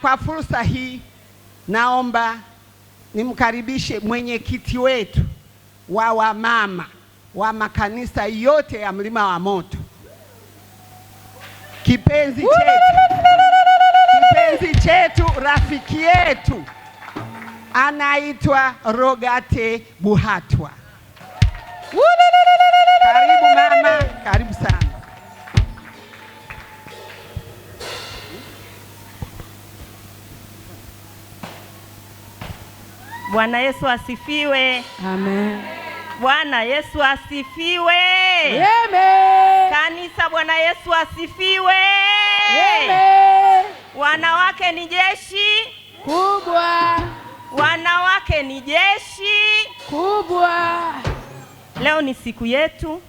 Kwa fursa hii naomba nimkaribishe mwenyekiti wetu wa wamama wa makanisa yote ya Mlima wa Moto, kipenzi chetu, rafiki yetu, anaitwa Rogate Buhatwa. Karibu mama, karibu sana. Bwana Yesu asifiwe. Amen. Bwana Yesu asifiwe. Amen. Kanisa, Bwana Yesu asifiwe. Amen. Wanawake ni jeshi kubwa. Wanawake ni jeshi kubwa. Leo ni siku yetu,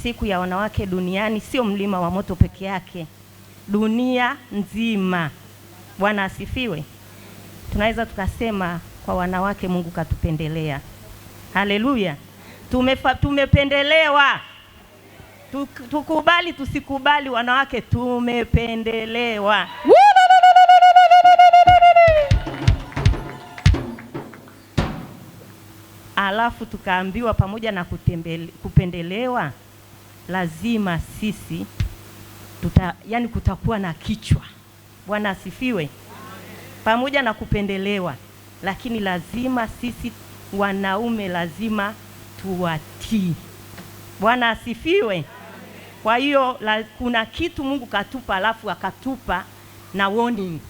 siku ya wanawake duniani, sio Mlima wa Moto peke yake, dunia nzima. Bwana asifiwe. Tunaweza tukasema kwa wanawake Mungu katupendelea. Haleluya. Tumependelewa. Tukubali tusikubali, wanawake tumependelewa. Alafu tukaambiwa pamoja na kupendelewa, lazima sisi yani kutakuwa na kichwa. Bwana asifiwe. Pamoja na kupendelewa, lakini lazima sisi wanaume lazima tuwatii. Bwana asifiwe. Kwa hiyo kuna kitu Mungu katupa, alafu akatupa na warning.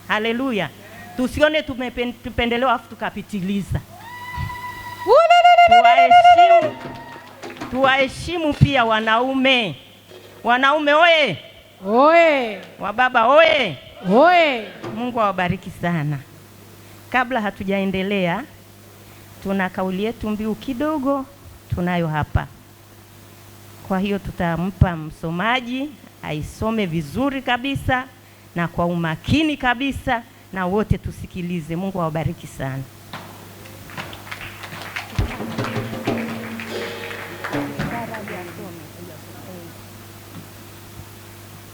Haleluya. Tusione tupendelewa afu tukapitiliza. Tuwaheshimu pia wanaume. Wanaume oye! Oye! Wababa oye! Oye! Mungu awabariki sana. Kabla hatujaendelea, tuna kauli yetu mbiu kidogo tunayo hapa. Kwa hiyo tutampa msomaji aisome vizuri kabisa na kwa umakini kabisa, na wote tusikilize. Mungu awabariki sana.